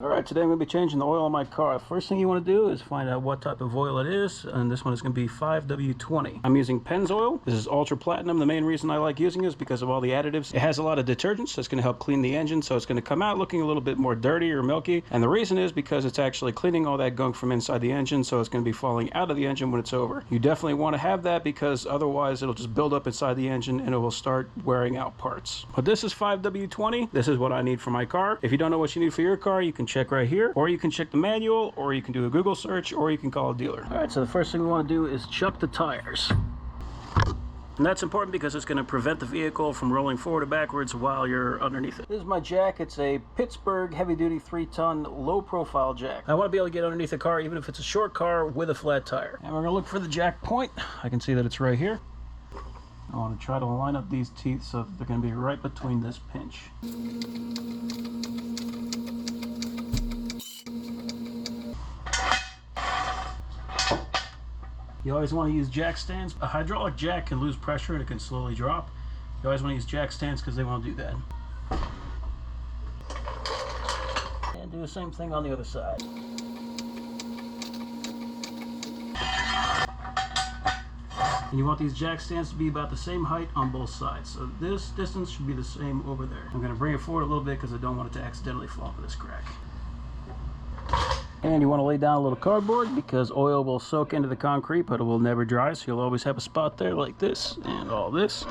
Alright, today I'm going to be changing the oil on my car. The first thing you want to do is find out what type of oil it is, and this one is going to be 5W20. I'm using Pennzoil. This is ultra platinum. The main reason I like using it is because of all the additives. It has a lot of detergents that's going to help clean the engine, so it's going to come out looking a little bit more dirty or milky. And the reason is because it's actually cleaning all that gunk from inside the engine, so it's going to be falling out of the engine when it's over. You definitely want to have that because otherwise it'll just build up inside the engine and it will start wearing out parts. But this is 5W20. This is what I need for my car. If you don't know what you need for your car, you can check right here, or you can check the manual, or you can do a Google search, or you can call a dealer. All right, so the first thing we want to do is chuck the tires. And that's important because it's going to prevent the vehicle from rolling forward or backwards while you're underneath it. This is my jack. It's a Pittsburgh heavy-duty 3-ton low-profile jack. I want to be able to get underneath the car even if it's a short car with a flat tire. And we're going to look for the jack point. I can see that it's right here. I want to try to line up these teeth so that they're going to be right between this pinch. You always want to use jack stands. A hydraulic jack can lose pressure and it can slowly drop. You always want to use jack stands because they won't do that. And do the same thing on the other side. And you want these jack stands to be about the same height on both sides. So this distance should be the same over there. I'm going to bring it forward a little bit because I don't want it to accidentally fall into this crack. And you want to lay down a little cardboard because oil will soak into the concrete, but it will never dry, so you'll always have a spot there like this and all this.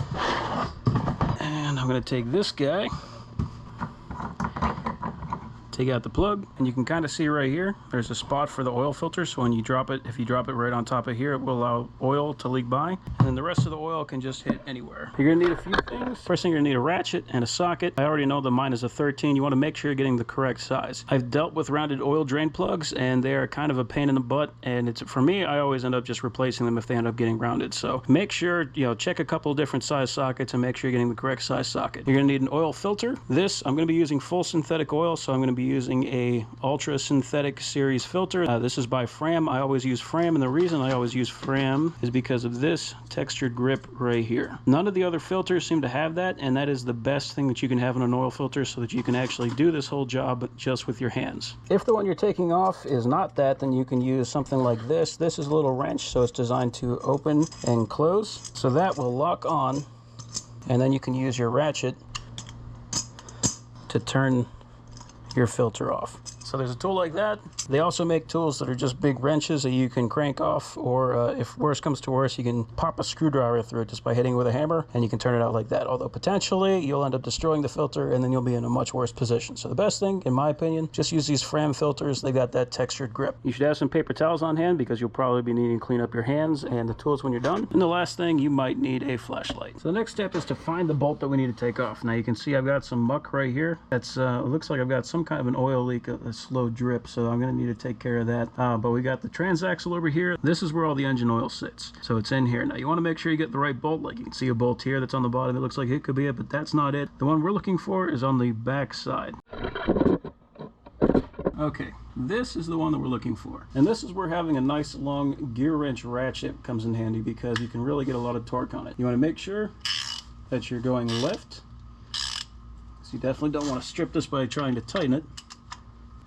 And I'm going to take this guy, take out the plug, and you can kind of see right here there's a spot for the oil filter, so when you drop it, if you drop it right on top of here, it will allow oil to leak by, and then the rest of the oil can just hit anywhere. You're going to need a few things. First thing, you're going to need a ratchet and a socket. I already know that mine is a 13. You want to make sure you're getting the correct size. I've dealt with rounded oil drain plugs, and they are kind of a pain in the butt, and it's, for me, I always end up just replacing them if they end up getting rounded. So make sure, check a couple of different size sockets and make sure you're getting the correct size socket. You're going to need an oil filter. This, I'm going to be using full synthetic oil, so I'm going to be using a ultra synthetic series filter. This is by Fram. I always use Fram, and the reason I always use Fram is because of this textured grip right here. None of the other filters seem to have that, and that is the best thing that you can have in an oil filter so that you can actually do this whole job just with your hands. If the one you're taking off is not that, then you can use something like this. This is a little wrench, so it's designed to open and close, so that will lock on, and then you can use your ratchet to turn your filter off. So there's a tool like that. They also make tools that are just big wrenches that you can crank off, or if worse comes to worse, you can pop a screwdriver through it just by hitting it with a hammer, and you can turn it out like that. Although potentially you'll end up destroying the filter, and then you'll be in a much worse position. So the best thing, in my opinion, just use these Fram filters. They got that textured grip. You should have some paper towels on hand because you'll probably be needing to clean up your hands and the tools when you're done. And the last thing, you might need a flashlight. So the next step is to find the bolt that we need to take off. Now you can see I've got some muck right here. That's it looks like I've got some kind of an oil leak, a slow drip, so I'm going to need to take care of that. But we got the transaxle over here. This is where all the engine oil sits, so it's in here. Now you want to make sure you get the right bolt. Like you can see a bolt here that's on the bottom. It looks like it could be it, but that's not it. The one we're looking for is on the back side. Okay, this is the one that we're looking for, and this is where having a nice long gear wrench ratchet comes in handy because you can really get a lot of torque on it. You want to make sure that you're going left, so you definitely don't want to strip this by trying to tighten it.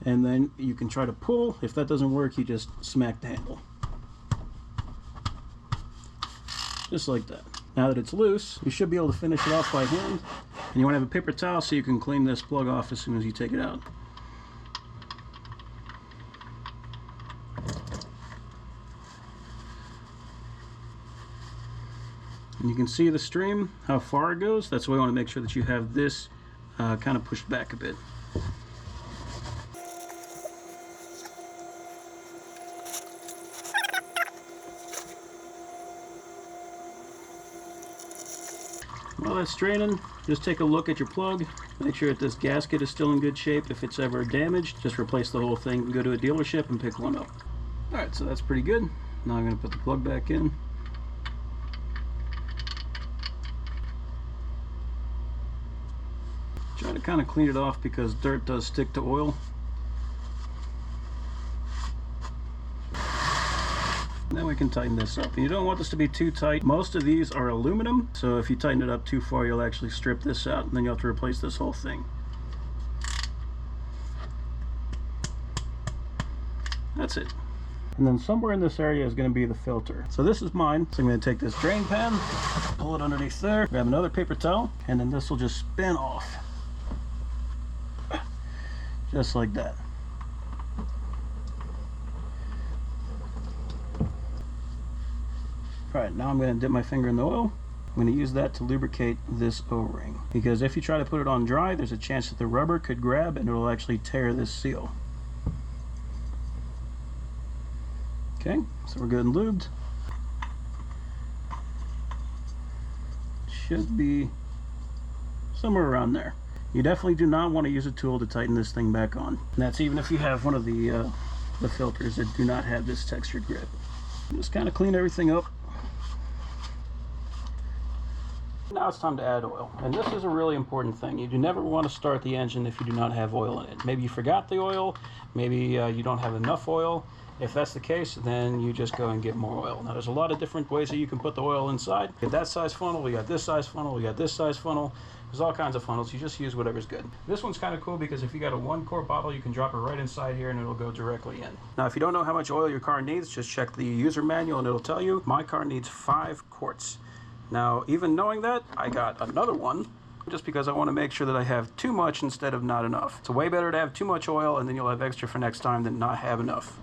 And then you can try to pull. If that doesn't work, you just smack the handle. Just like that. Now that it's loose, you should be able to finish it off by hand. And you want to have a paper towel so you can clean this plug off as soon as you take it out. And you can see the stream, how far it goes. That's why you want to make sure that you have this kind of pushed back a bit. While that's draining, just take a look at your plug. Make sure that this gasket is still in good shape. If it's ever damaged, just replace the whole thing and go to a dealership and pick one up. Alright, so that's pretty good. Now I'm going to put the plug back in. Try to kind of clean it off because dirt does stick to oil. Then we can tighten this up. And you don't want this to be too tight. Most of these are aluminum, so if you tighten it up too far, you'll actually strip this out, and then you'll have to replace this whole thing. That's it. And then somewhere in this area is going to be the filter. So this is mine. So I'm going to take this drain pan, pull it underneath there, grab another paper towel, and then this will just spin off. Just like that. Alright, now I'm going to dip my finger in the oil. I'm going to use that to lubricate this O-ring. Because if you try to put it on dry, there's a chance that the rubber could grab and it will actually tear this seal. Okay, so we're good and lubed. Should be somewhere around there. You definitely do not want to use a tool to tighten this thing back on. And that's even if you have one of the filters that do not have this textured grip. Just kind of clean everything up. Now it's time to add oil. And this is a really important thing. You do never want to start the engine if you do not have oil in it. Maybe you forgot the oil, maybe you don't have enough oil. If that's the case, then you just go and get more oil. Now there's a lot of different ways that you can put the oil inside. You got that size funnel, we got this size funnel, we got this size funnel. There's all kinds of funnels. You just use whatever's good. This one's kind of cool because if you got a 1-quart bottle, you can drop it right inside here and it'll go directly in. Now if you don't know how much oil your car needs, just check the user manual and it'll tell you. My car needs 5 quarts. Now even knowing that, I got another one just because I want to make sure that I have too much instead of not enough. It's way better to have too much oil and then you'll have extra for next time than not have enough.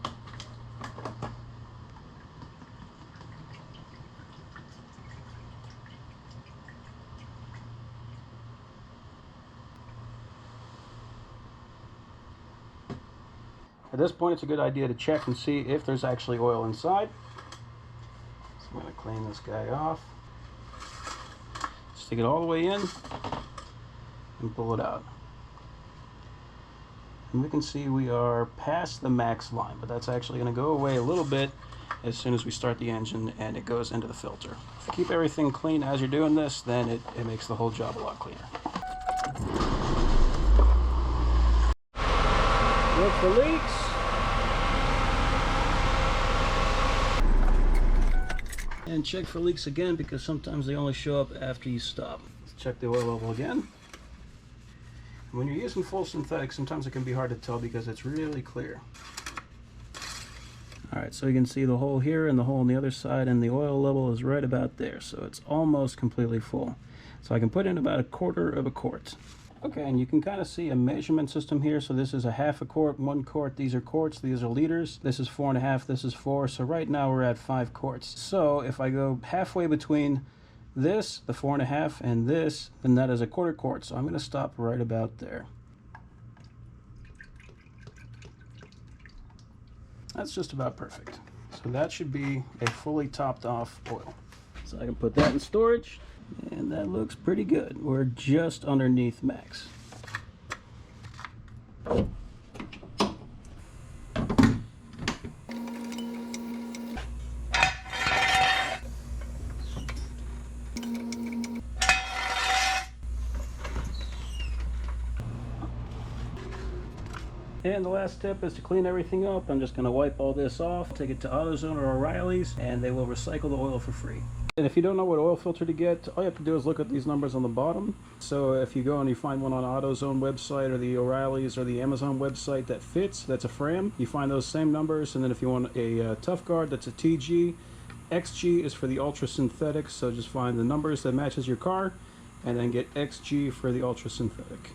At this point, it's a good idea to check and see if there's actually oil inside. So I'm going to clean this guy off. Stick it all the way in and pull it out. And we can see we are past the max line, but that's actually going to go away a little bit as soon as we start the engine and it goes into the filter. If you keep everything clean as you're doing this, then it makes the whole job a lot cleaner. Look for leaks. And check for leaks again because sometimes they only show up after you stop. Let's check the oil level again. When you're using full synthetic, sometimes it can be hard to tell because it's really clear. Alright, so you can see the hole here and the hole on the other side, and the oil level is right about there, so it's almost completely full. So I can put in about 1/4 of a quart. Okay, and you can kind of see a measurement system here. So this is a 1/2 quart, 1 quart, these are quarts, these are liters. This is 4.5, this is 4. So right now we're at 5 quarts. So if I go halfway between this, the 4.5, and this, then that is 1/4 quart. So I'm going to stop right about there. That's just about perfect. So that should be a fully topped off oil. So I can put that in storage. And that looks pretty good. We're just underneath max. And the last tip is to clean everything up. I'm just going to wipe all this off, take it to AutoZone or O'Reilly's, and they will recycle the oil for free. And if you don't know what oil filter to get, all you have to do is look at these numbers on the bottom. So if you go and you find one on AutoZone website or the O'Reilly's or the Amazon website that fits, that's a Fram, you find those same numbers. And then if you want a Tough Guard, that's a TG. XG is for the ultra synthetic, so just find the numbers that matches your car and then get XG for the ultra synthetic.